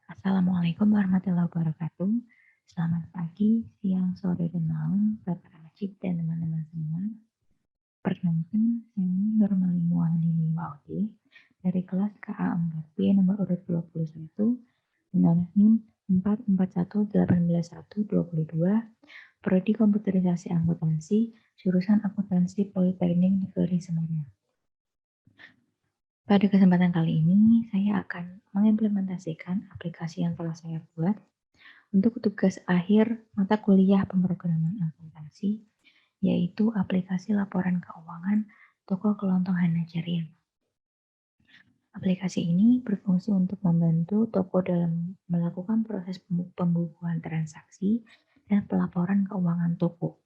Assalamualaikum warahmatullahi wabarakatuh. Selamat pagi, siang, sore, dan malam, Bapak Najib dan teman-teman semua. Perkenalkan, saya Nurmali Muhammadi Maude dari kelas KA4B nomor urut 21 dengan NIM 44181122, Prodi Komputerisasi Akuntansi, jurusan Akuntansi Politeknik Negeri Semarang. Pada kesempatan kali ini, saya akan mengimplementasikan aplikasi yang telah saya buat untuk tugas akhir mata kuliah pemrograman akuntansi, yaitu aplikasi laporan keuangan toko kelontong Hanajarian. Aplikasi ini berfungsi untuk membantu toko dalam melakukan proses pembukuan transaksi dan pelaporan keuangan toko.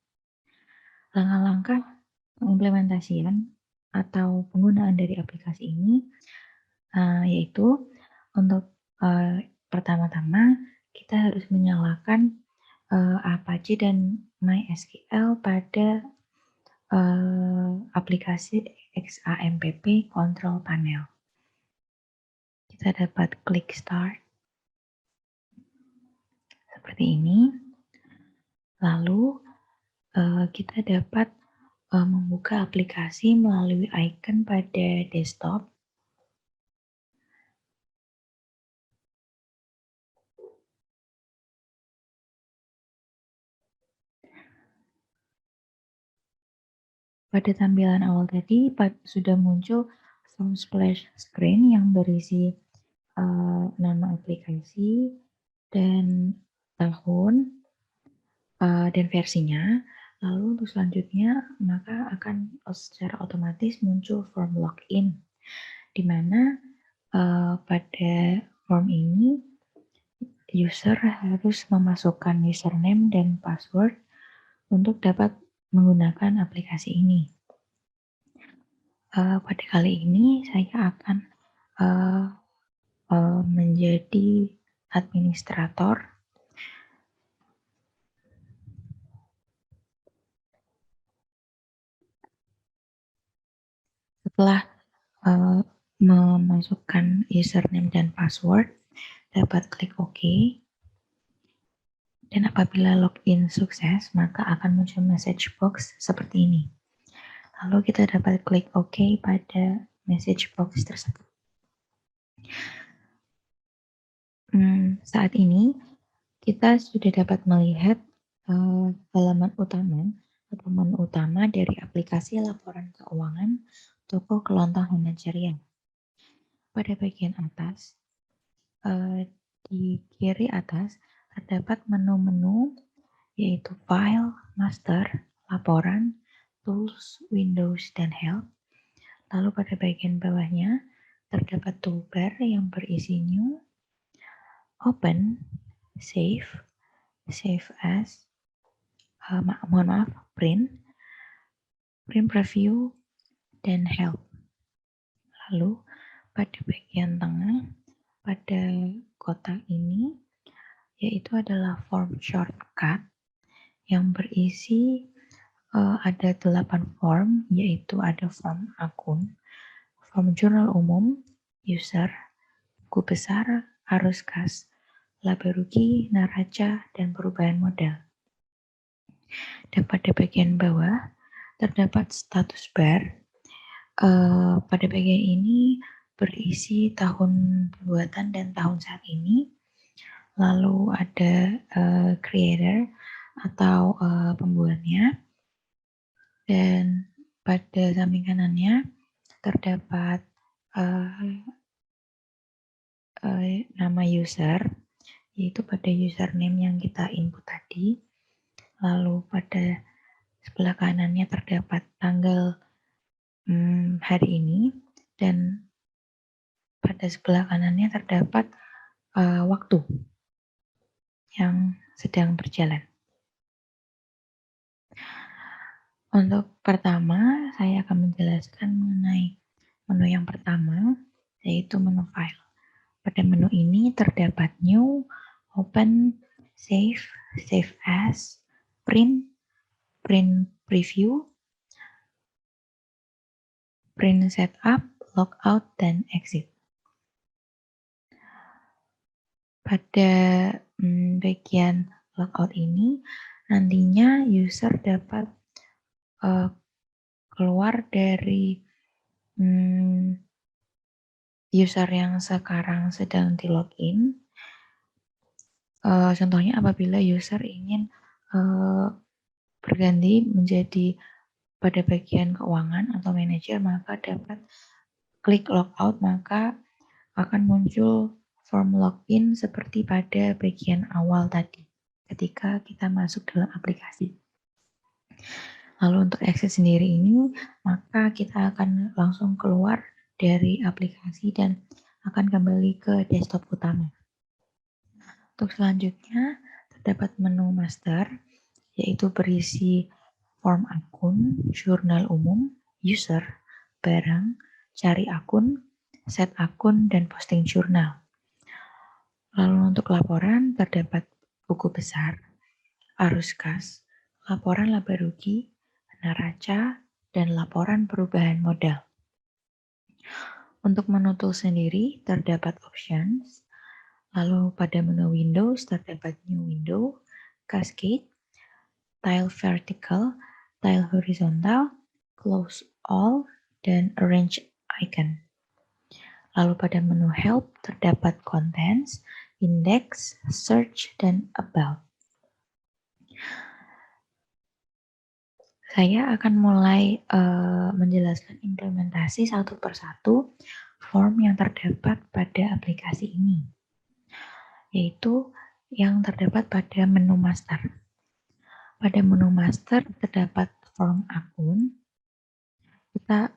Langkah-langkah pengimplementasian atau penggunaan dari aplikasi ini yaitu untuk pertama-tama kita harus menyalakan Apache dan MySQL pada aplikasi XAMPP Control Panel. Kita dapat klik Start seperti ini. Lalu kita dapat membuka aplikasi melalui icon pada desktop. Pada tampilan awal tadi sudah muncul splash screen yang berisi nama aplikasi dan tahun dan versinya. Lalu untuk selanjutnya maka akan secara otomatis muncul form login, di mana pada form ini user harus memasukkan username dan password untuk dapat menggunakan aplikasi ini. Pada kali ini saya akan menjadi administrator. Setelah memasukkan username dan password, dapat klik OK. Dan apabila login sukses, maka akan muncul message box seperti ini. Lalu kita dapat klik OK pada message box tersebut. Saat ini kita sudah dapat melihat halaman utama atau menu utama dari aplikasi laporan keuangan toko kelontong Hanajarian. Pada bagian atas, di kiri atas terdapat menu-menu yaitu File, Master, Laporan, Tools, Windows, dan Help. Lalu pada bagian bawahnya terdapat toolbar yang berisi New, Open, Save, Save As, Print, Print Preview, dan Help. Lalu pada bagian tengah, pada kotak ini, yaitu adalah form shortcut yang berisi ada 8 form, yaitu ada form akun, form jurnal umum, user, buku besar, arus kas, laba rugi, neraca, dan perubahan modal. Dan pada bagian bawah terdapat status bar. Pada bagian ini berisi tahun pembuatan dan tahun saat ini. Lalu ada creator atau pembuatnya. Dan pada samping kanannya terdapat nama user, yaitu pada username yang kita input tadi. Lalu pada sebelah kanannya terdapat tanggal hari ini, dan pada sebelah kanannya terdapat waktu yang sedang berjalan. Untuk pertama, saya akan menjelaskan mengenai menu yang pertama, yaitu menu file. Pada menu ini terdapat New, Open, Save, Save As, Print, Print Preview, Print Setup, Logout, dan Exit. pada bagian logout ini nantinya user dapat keluar dari user yang sekarang sedang di login. Contohnya apabila user ingin berganti menjadi pada bagian keuangan atau manajer, maka dapat klik logout, maka akan muncul form login seperti pada bagian awal tadi ketika kita masuk dalam aplikasi. Lalu untuk exit sendiri ini, maka kita akan langsung keluar dari aplikasi dan akan kembali ke desktop utama. Untuk selanjutnya, terdapat menu master, yaitu berisi form akun, jurnal umum, user, barang, cari akun, set akun, dan posting jurnal. Lalu untuk laporan, terdapat buku besar, arus kas, laporan laba rugi, neraca, dan laporan perubahan modal. Untuk menu tools sendiri, terdapat options, lalu pada menu Windows terdapat new window, cascade, tile vertical, tile horizontal, close all, dan arrange icon. Lalu pada menu help terdapat contents, index, search, dan about. Saya akan mulai menjelaskan implementasi satu persatu form yang terdapat pada aplikasi ini, yaitu yang terdapat pada menu master. Pada menu master terdapat form akun. Kita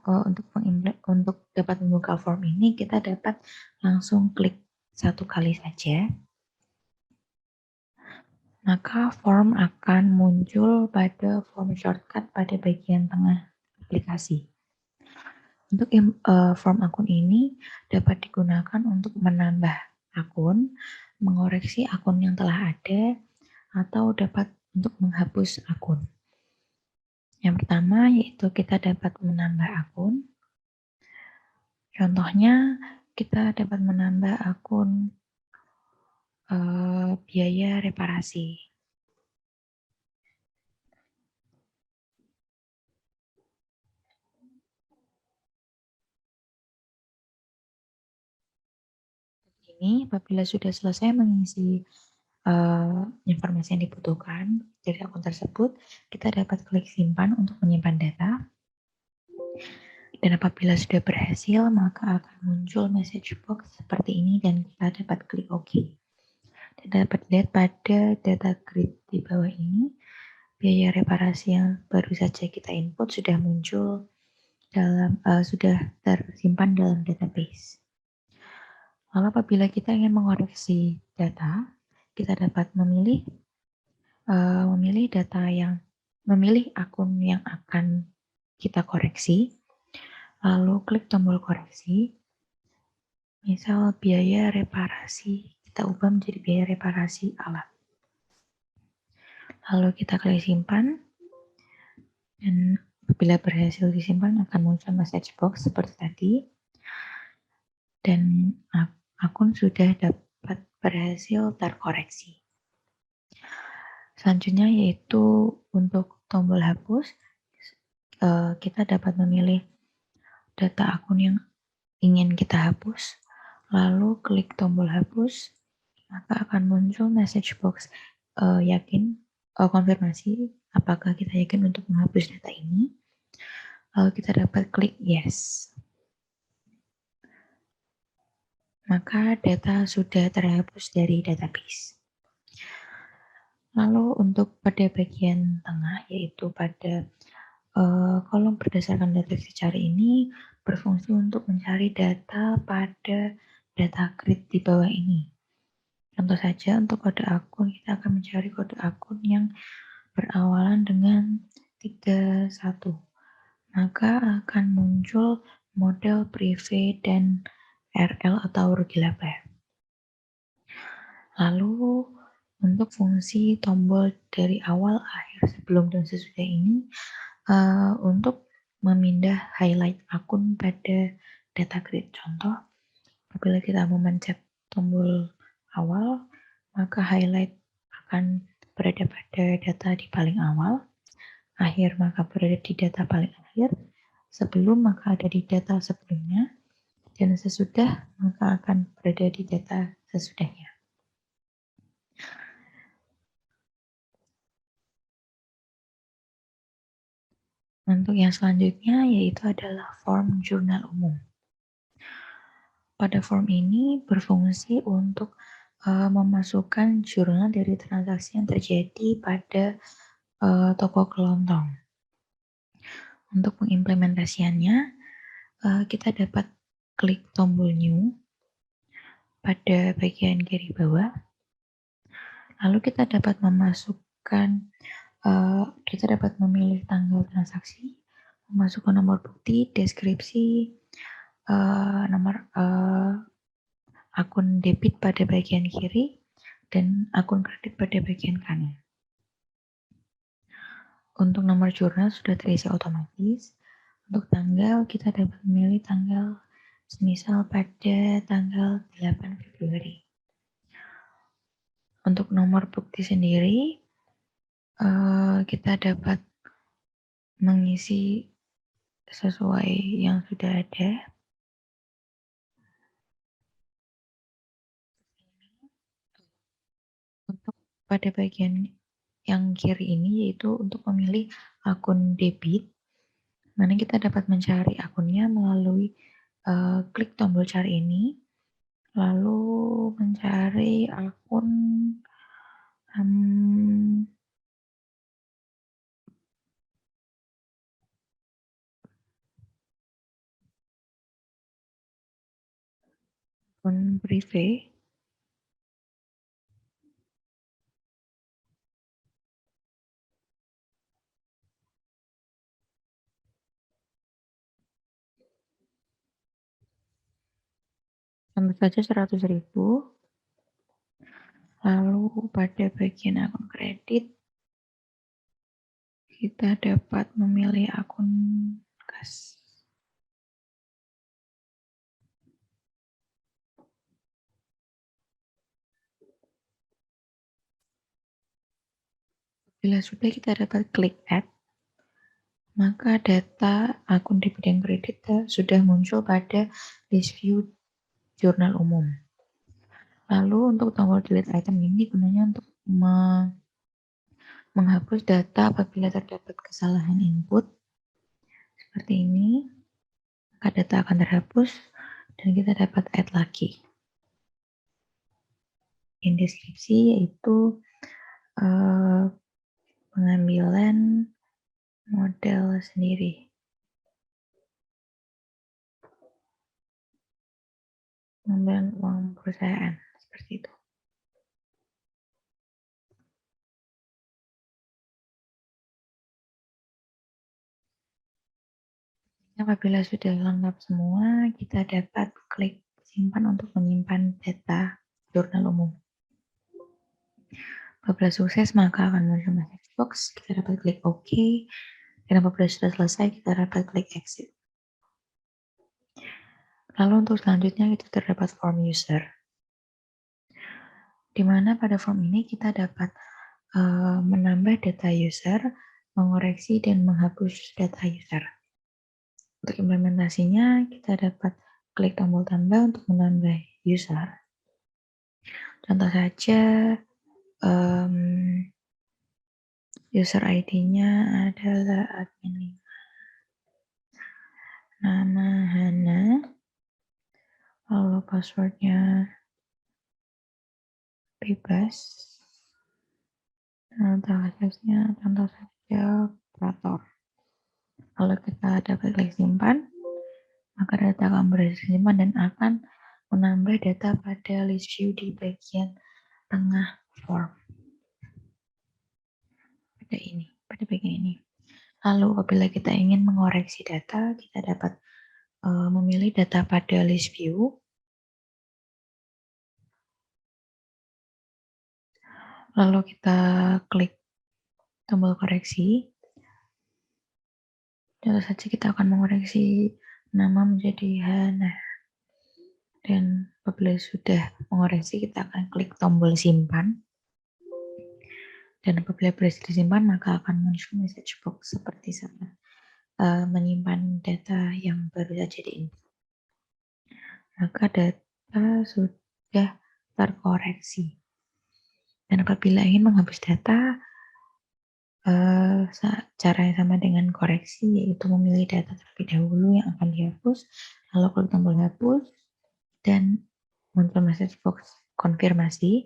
untuk dapat membuka form ini, kita dapat langsung klik satu kali saja. Maka form akan muncul pada form shortcut pada bagian tengah aplikasi. Untuk form akun ini dapat digunakan untuk menambah akun, mengoreksi akun yang telah ada, atau dapat untuk menghapus akun. Yang pertama yaitu kita dapat menambah akun. Contohnya kita dapat menambah akun biaya reparasi. Ini apabila sudah selesai mengisi informasi yang dibutuhkan dari akun tersebut, kita dapat klik simpan untuk menyimpan data. Dan apabila sudah berhasil, maka akan muncul message box seperti ini dan kita dapat klik OK. Dan dapat lihat pada data grid di bawah ini, biaya reparasi yang baru saja kita input sudah muncul sudah tersimpan dalam database. Lalu apabila kita ingin mengoreksi data, kita dapat memilih akun yang akan kita koreksi, lalu klik tombol koreksi. Misal biaya reparasi, kita ubah menjadi biaya reparasi alat. Lalu kita klik simpan, dan apabila berhasil disimpan akan muncul message box seperti tadi, dan akun sudah dapat berhasil terkoreksi. Selanjutnya yaitu untuk tombol hapus, kita dapat memilih data akun yang ingin kita hapus, lalu klik tombol hapus, maka akan muncul message box konfirmasi apakah kita yakin untuk menghapus data ini. Lalu kita dapat klik yes. Maka data sudah terhapus dari database. Lalu untuk pada bagian tengah, yaitu pada kolom berdasarkan deteksi cari ini berfungsi untuk mencari data pada data grid di bawah ini. Contoh saja untuk kode akun, kita akan mencari kode akun yang berawalan dengan 31. Maka akan muncul model privé dan RL atau rugi laba. Lalu untuk fungsi tombol dari awal, akhir, sebelum, dan sesudah ini untuk memindah highlight akun pada data grid. Contoh, apabila kita memencet tombol awal, maka highlight akan berada pada data di paling awal, akhir maka berada di data paling akhir, sebelum maka ada di data sebelumnya, dan sesudah maka akan berada di data sesudahnya. Untuk yang selanjutnya yaitu adalah form jurnal umum. Pada form ini berfungsi untuk memasukkan jurnal dari transaksi yang terjadi pada toko kelontong. Untuk pengimplementasiannya, kita dapat klik tombol new pada bagian kiri bawah. Lalu kita dapat memasukkan kita dapat memilih tanggal transaksi, memasukkan nomor bukti, deskripsi, nomor akun debit pada bagian kiri, dan akun kredit pada bagian kanan. Untuk nomor jurnal sudah terisi otomatis. Untuk tanggal, kita dapat memilih tanggal semisal pada tanggal 8 Februari. Untuk nomor bukti sendiri, kita dapat mengisi sesuai yang sudah ada. Untuk pada bagian yang kiri ini yaitu untuk memilih akun debit, mana kita dapat mencari akunnya melalui klik tombol cari ini, lalu mencari akun akun privé. Tentu saja 100.000. Lalu pada bagian akun kredit, kita dapat memilih akun kas. Bila sudah, kita dapat klik add, maka data akun debit dan kredit sudah muncul pada list view jurnal umum. Lalu untuk tombol delete item ini gunanya untuk menghapus data apabila terdapat kesalahan input. Seperti ini, maka data akan terhapus dan kita dapat add lagi. In deskripsi yaitu pengambilan model sendiri. Pengambilan uang perusahaan, seperti itu. Apabila sudah lengkap semua, kita dapat klik simpan untuk menyimpan data jurnal umum. Apabila sukses, maka akan muncul message box. Kita dapat klik OK. Dan apabila sudah selesai, kita dapat klik exit. Lalu untuk selanjutnya kita terdapat form user. Di mana pada form ini kita dapat menambah data user, mengoreksi dan menghapus data user. Untuk implementasinya, kita dapat klik tombol tambah untuk menambah user. Contoh saja, user ID-nya adalah admin 5. Nama Hana. Lalu passwordnya bebas. Transaksinya contoh saja operator. Lalu kita dapat klik simpan, maka data akan berhasil simpan dan akan menambah data pada list view di bagian tengah form. Pada bagian ini. Lalu apabila kita ingin mengoreksi data, kita dapat memilih data pada list view. Lalu kita klik tombol koreksi. Contoh saja kita akan mengoreksi nama menjadi Hana. Dan apabila sudah mengoreksi, kita akan klik tombol simpan. Dan apabila berhasil disimpan, maka akan muncul message box seperti saat menyimpan data yang baru saja diinput. Maka data sudah terkoreksi. Dan apabila ingin menghapus data, cara yang sama dengan koreksi, yaitu memilih data terlebih dahulu yang akan dihapus, lalu klik tombol hapus, dan muncul message box konfirmasi,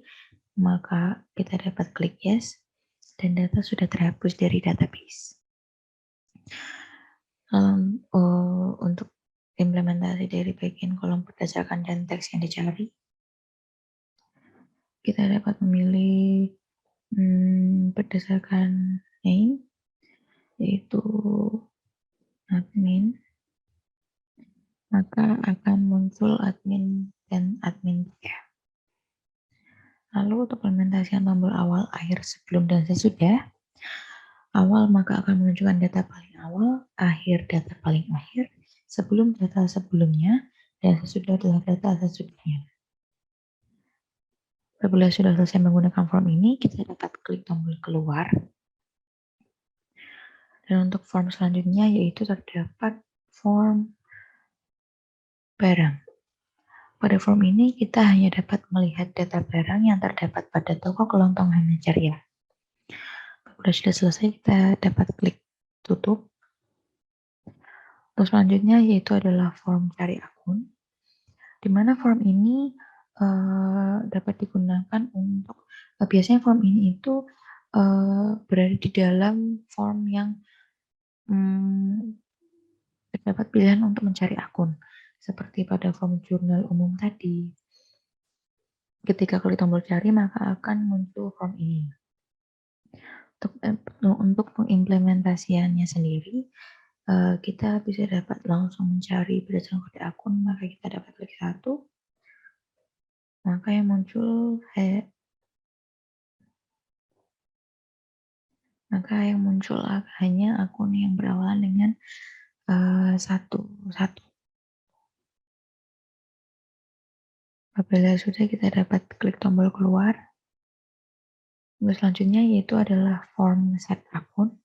maka kita dapat klik yes, dan data sudah terhapus dari database. Untuk implementasi dari bagian kolom berdasarkan dan teks yang dicari, kita dapat memilih berdasarkan name, yaitu admin, maka akan muncul admin dan admin 3. Lalu untuk implementasian tombol awal, akhir, sebelum, dan sesudah, awal maka akan menunjukkan data paling awal, akhir data paling akhir, sebelum data sebelumnya, dan sesudah adalah data sesudahnya. Apabila sudah selesai menggunakan form ini, kita dapat klik tombol keluar. Dan untuk form selanjutnya yaitu terdapat form barang. Pada form ini kita hanya dapat melihat data barang yang terdapat pada toko kelontong Hana Ceria. Apabila sudah selesai, kita dapat klik tutup. Terus selanjutnya yaitu adalah form cari akun, di mana form ini dapat digunakan untuk biasanya form ini itu berada di dalam form yang terdapat pilihan untuk mencari akun, seperti pada form jurnal umum tadi. Ketika klik tombol cari, maka akan muncul form ini. Untuk pengimplementasiannya sendiri, kita bisa dapat langsung mencari berdasarkan kode akun, maka kita dapat klik 1, maka yang muncul hanya akun yang berawalan dengan 1. Apabila sudah, kita dapat klik tombol keluar. Selanjutnya yaitu adalah form set akun,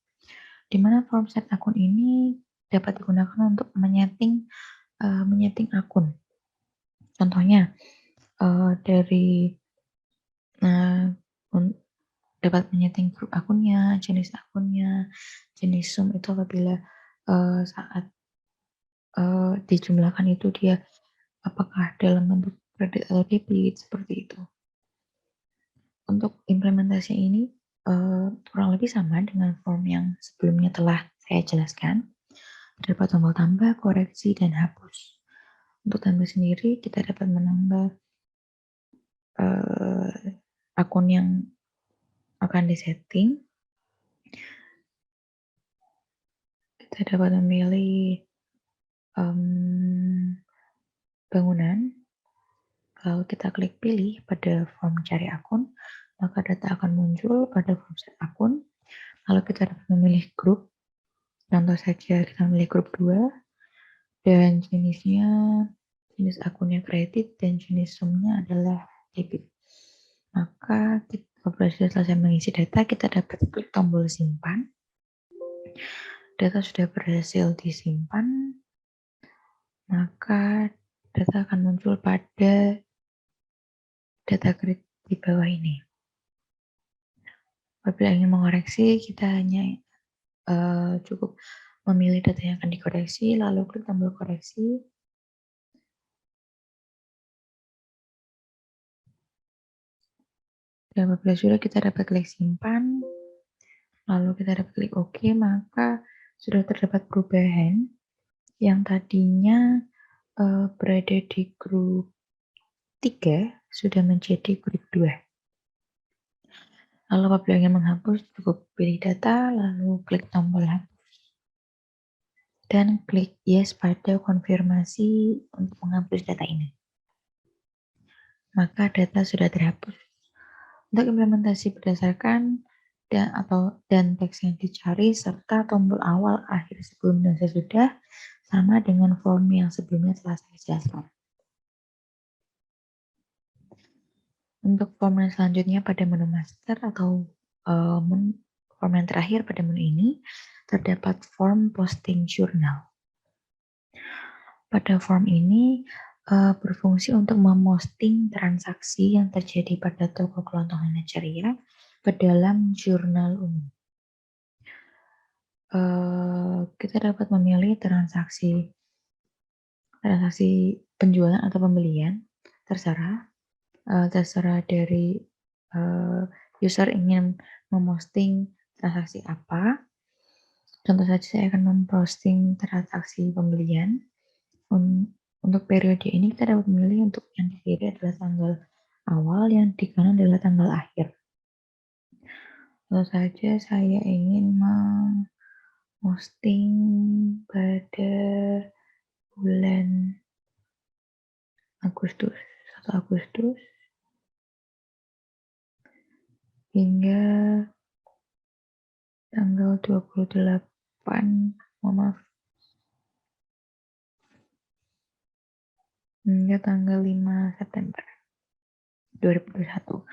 di mana form set akun ini dapat digunakan untuk menyeting akun. Contohnya dapat menyeting grup akunnya, jenis sum itu apabila saat dijumlahkan itu dia apakah dalam bentuk kredit atau debit, seperti itu. Untuk implementasi ini kurang lebih sama dengan form yang sebelumnya telah saya jelaskan. Terdapat tombol tambah, koreksi, dan hapus. Untuk tambah sendiri, kita dapat menambah akun yang akan disetting. Kita dapat memilih bangunan. Kalau kita klik pilih pada form cari akun, maka data akan muncul pada form set akun. Lalu kita dapat memilih grup. Contoh saja kita memilih grup 2, dan jenis akunnya kredit, dan jenis sumnya adalah debit. Maka apabila sudah selesai mengisi data, kita dapat klik tombol simpan. Data sudah berhasil disimpan, maka data akan muncul pada data grid di bawah ini. Apabila ingin mengoreksi, kita hanya cukup memilih data yang akan dikoreksi, lalu klik tombol koreksi. Dan apabila sudah, kita dapat klik simpan, lalu kita dapat klik OK, maka sudah terdapat perubahan yang tadinya berada di grup 3 sudah menjadi grup 2. Lalu apabila ingin menghapus, cukup pilih data, lalu klik tombol hapus. Dan klik yes pada konfirmasi untuk menghapus data ini. Maka data sudah terhapus. Untuk implementasi berdasarkan dan teks yang dicari serta tombol awal, akhir, sebelum, dan sesudah sama dengan form yang sebelumnya telah saya jelaskan. Untuk form yang selanjutnya pada menu master atau form yang terakhir pada menu ini terdapat form posting journal. Pada form ini berfungsi untuk memosting transaksi yang terjadi pada toko kelontong Ceria ke dalam jurnal umum. Kita dapat memilih transaksi penjualan atau pembelian, terserah dari user ingin memposting transaksi apa. Contoh saja saya akan memposting transaksi pembelian. Untuk periode ini kita dapat memilih untuk yang di kiri adalah tanggal awal, yang di kanan adalah tanggal akhir. Contoh saja saya ingin memposting pada bulan Agustus, 1 Agustus hingga tanggal 28, hingga tanggal 5 September 2021.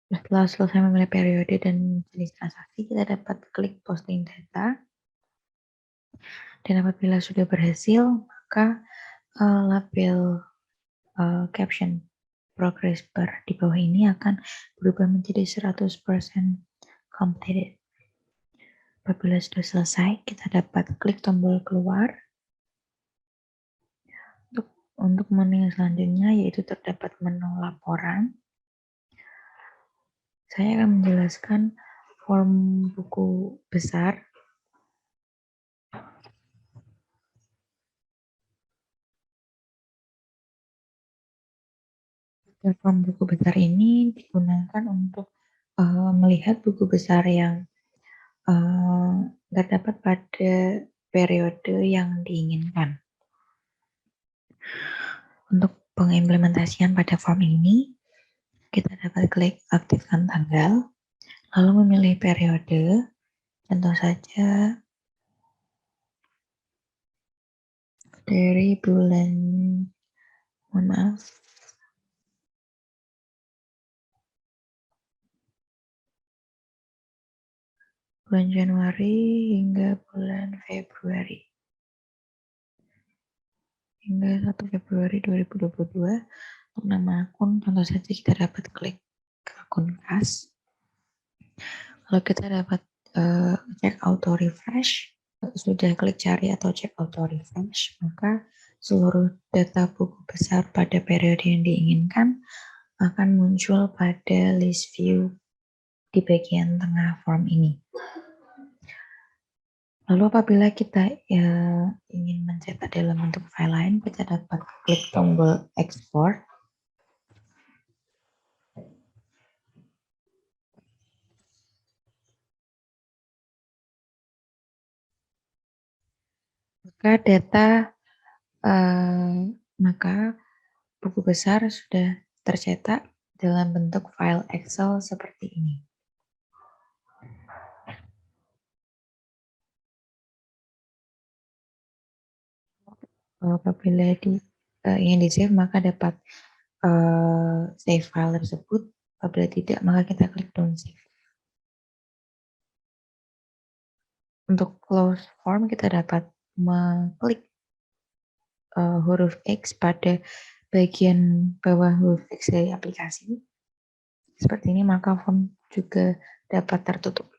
Setelah selesai memilih periode dan jenis transaksi, kita dapat klik posting data. Dan apabila sudah berhasil, maka label caption progress bar di bawah ini akan berubah menjadi 100% completed. Apabila sudah selesai, kita dapat klik tombol keluar. Untuk menu yang selanjutnya yaitu terdapat menu laporan. Saya akan menjelaskan form buku besar. Form buku besar ini digunakan untuk melihat buku besar yang terdapat pada periode yang diinginkan. Untuk pengimplementasian pada form ini, kita dapat klik aktifkan tanggal, lalu memilih periode, contoh saja dari bulan, bulan Januari hingga bulan Februari. Hingga 1 Februari 2022, untuk nama akun, contoh saja kita dapat klik ke akun kas. Kalau kita dapat cek auto refresh, sudah klik cari atau cek auto refresh, maka seluruh data buku besar pada periode yang diinginkan akan muncul pada list view di bagian tengah form ini. Lalu apabila kita ingin mencetak dalam bentuk file lain, kita dapat klik tombol export. Maka buku besar sudah tercetak dalam bentuk file Excel seperti ini. Apabila ingin di-save, maka dapat save file tersebut. Apabila tidak, maka kita klik don't save. Untuk close form, kita dapat mengklik huruf X pada bagian bawah huruf X dari aplikasi. Seperti ini, maka form juga dapat tertutup.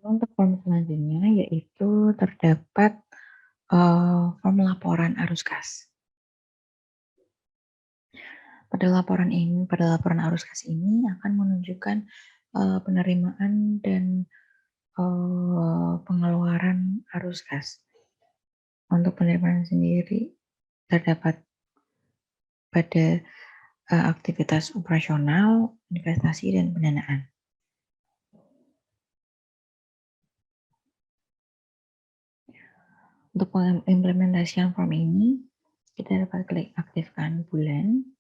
Untuk form selanjutnya yaitu terdapat form laporan arus kas. Pada laporan arus kas ini akan menunjukkan penerimaan dan pengeluaran arus kas. Untuk penerimaan sendiri terdapat pada aktivitas operasional, investasi, dan pendanaan. Untuk pengimplementasian form ini, kita dapat klik aktifkan bulan,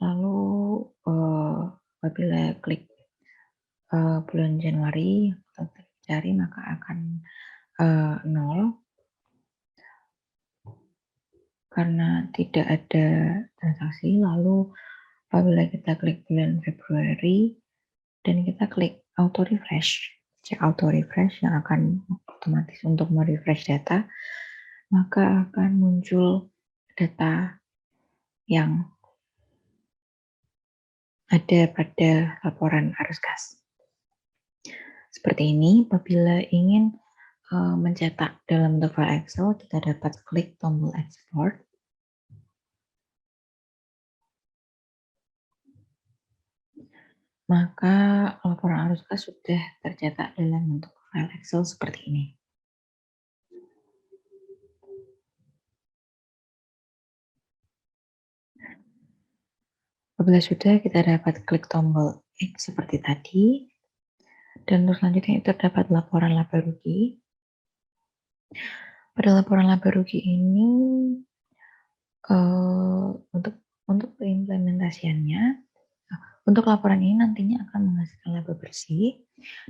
lalu apabila klik bulan Januari atau klik cari, maka akan 0 karena tidak ada transaksi. Lalu apabila kita klik bulan Februari dan kita klik auto refresh, cek auto refresh yang akan otomatis untuk merefresh data, maka akan muncul data yang ada pada laporan arus kas. Seperti ini. Apabila ingin mencetak dalam bentuk file Excel, kita dapat klik tombol export. Maka laporan arus kas sudah tercetak dalam bentuk file Excel seperti ini. Apabila sudah, kita dapat klik tombol X seperti tadi. Dan untuk selanjutnya itu terdapat laporan laba rugi. Pada laporan laba rugi ini, untuk pengimplementasiannya, untuk laporan ini nantinya akan menghasilkan laba bersih.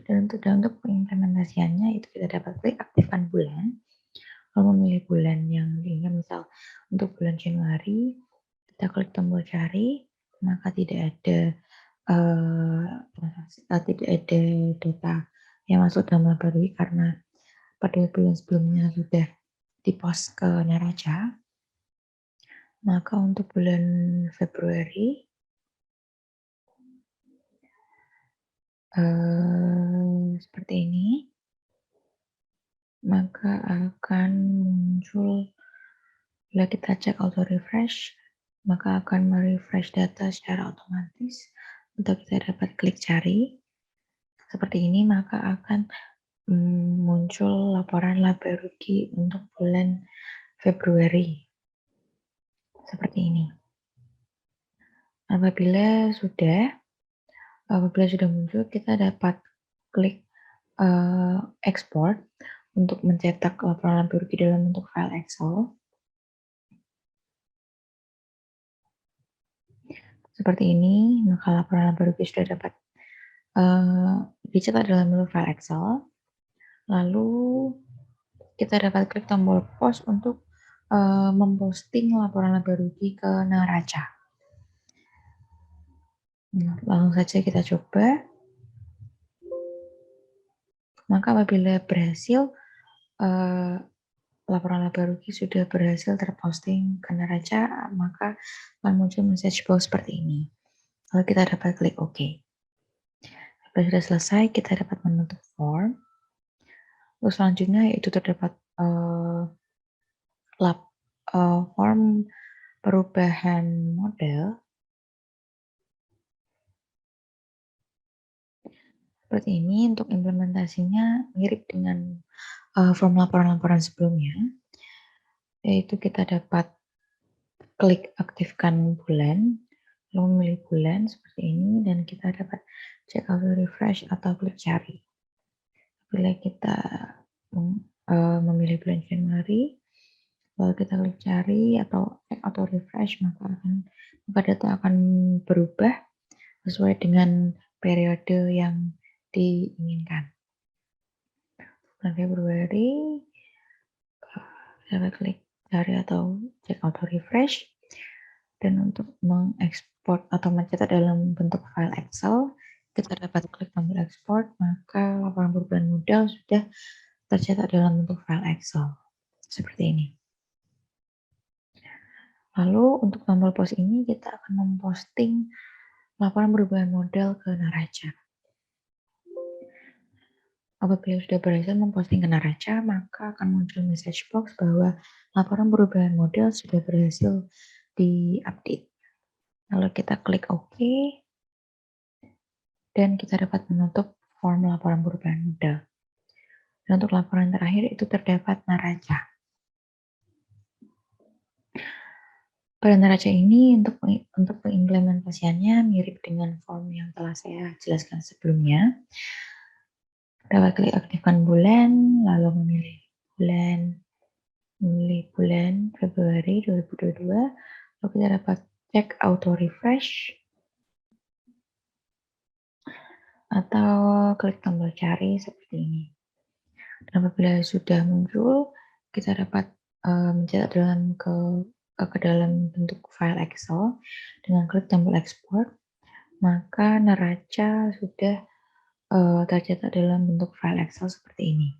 Dan untuk pengimplementasiannya itu kita dapat klik aktifkan bulan. Lalu memilih bulan yang diinginkan, misal untuk bulan Januari, kita klik tombol cari, maka tidak ada tidak ada data yang masuk dalam laba rugi karena pada bulan sebelumnya sudah di-post ke neraca. Maka untuk bulan Februari seperti ini, maka akan muncul, bila kita cek auto refresh, maka akan merefresh data secara otomatis. Untuk kita dapat klik cari seperti ini, maka akan muncul laporan laba rugi untuk bulan Februari seperti ini. Apabila sudah muncul, kita dapat klik export untuk mencetak laporan laba rugi dalam bentuk file Excel. Seperti ini, maka laporan laba rugi sudah dapat dicetak dalam bentuk file Excel. Lalu kita dapat klik tombol post untuk memposting laporan laba rugi ke neraca. Langsung saja kita coba. Maka apabila berhasil, laporan laba rugi sudah berhasil terposting ke neraca, maka akan muncul message box seperti ini. Lalu kita dapat klik OK. Apabila sudah selesai, kita dapat menutup form. Lalu selanjutnya yaitu terdapat form perubahan model. Seperti ini. Untuk implementasinya mirip dengan form laporan-laporan sebelumnya, yaitu kita dapat klik aktifkan bulan, lalu memilih bulan seperti ini, dan kita dapat cek auto refresh atau klik cari. Bila kita memilih bulan Januari, lalu kita klik cari atau cek auto refresh, maka data akan berubah sesuai dengan periode yang diinginkan. Bulan Februari, kita klik cari atau cek auto refresh. Dan untuk mengekspor atau mencetak dalam bentuk file Excel, kita dapat klik tombol export, maka laporan perubahan modal sudah tercetak dalam bentuk file Excel. Seperti ini. Lalu untuk tombol post ini kita akan memposting laporan perubahan modal ke neraca. Apabila sudah berhasil memposting ke neraca, maka akan muncul message box bahwa laporan perubahan modal sudah berhasil diupdate. Lalu kita klik OK, dan kita dapat menutup form laporan perubahan modal. Dan untuk laporan terakhir itu terdapat neraca. Pada neraca ini untuk pengimplementasiannya mirip dengan form yang telah saya jelaskan sebelumnya. Dapat klik aktifkan bulan, lalu memilih bulan Februari 2022, lalu kita dapat cek auto refresh atau klik tombol cari seperti ini. Dan apabila sudah muncul, kita dapat mencetak ke dalam bentuk file Excel dengan klik tombol ekspor, maka neraca sudah tercetak dalam bentuk file Excel seperti ini.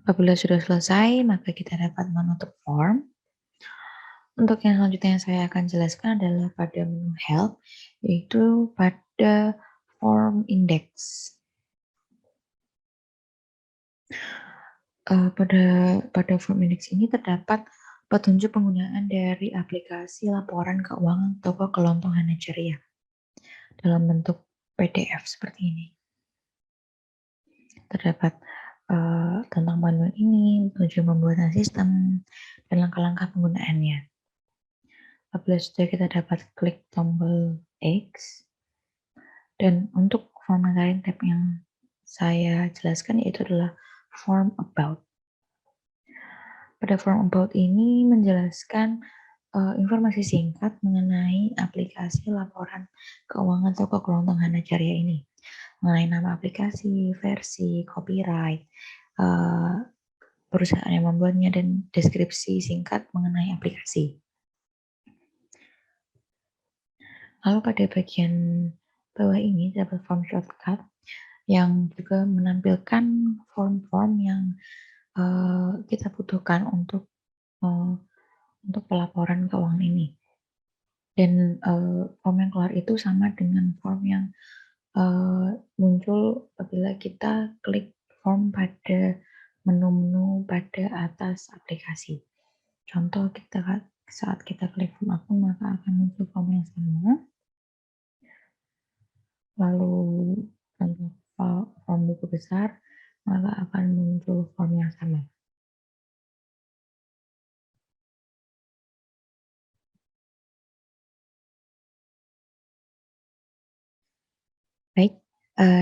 Apabila sudah selesai, maka kita dapat menutup form. Untuk yang selanjutnya yang saya akan jelaskan adalah pada menu help, yaitu pada form index. Pada form index ini terdapat petunjuk penggunaan dari aplikasi laporan keuangan toko kelontong Hana Ceria dalam bentuk PDF seperti ini. Terdapat tentang panduan ini, tujuan pembuatan sistem, dan langkah-langkah penggunaannya. Apabila sudah kita dapat klik tombol X, dan untuk form lain tab yang saya jelaskan yaitu adalah form about. Pada form about ini menjelaskan informasi singkat mengenai aplikasi laporan keuangan toko kelontong Hana Ceria ini, mengenai nama aplikasi, versi, copyright, perusahaan yang membuatnya, dan deskripsi singkat mengenai aplikasi. Lalu pada bagian bawah ini terdapat form shortcut yang juga menampilkan form-form yang kita butuhkan untuk pelaporan keuangan ini. Dan form yang keluar itu sama dengan form yang muncul apabila kita klik form pada menu-menu pada atas aplikasi. Contoh saat kita klik form akun, maka akan muncul form yang sama. Lalu contoh form buku besar, maka akan muncul form yang sama. Baik,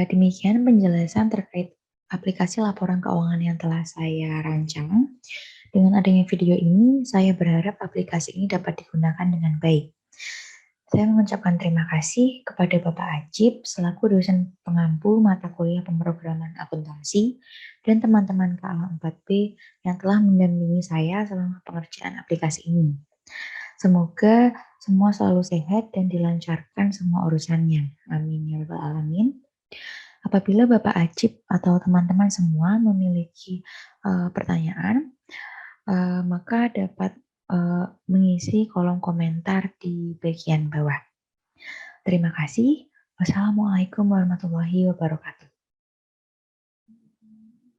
demikian penjelasan terkait aplikasi laporan keuangan yang telah saya rancang. Dengan adanya video ini, saya berharap aplikasi ini dapat digunakan dengan baik. Saya mengucapkan terima kasih kepada Bapak Ajib selaku dosen pengampu mata kuliah pemrograman akuntansi dan teman-teman KA 4B yang telah mendampingi saya selama pengerjaan aplikasi ini. Semoga semua selalu sehat dan dilancarkan semua urusannya. Amin ya rabbal alamin. Apabila Bapak Ajib atau teman-teman semua memiliki pertanyaan, maka dapat mengisi kolom komentar di bagian bawah. Terima kasih. Wassalamualaikum warahmatullahi wabarakatuh.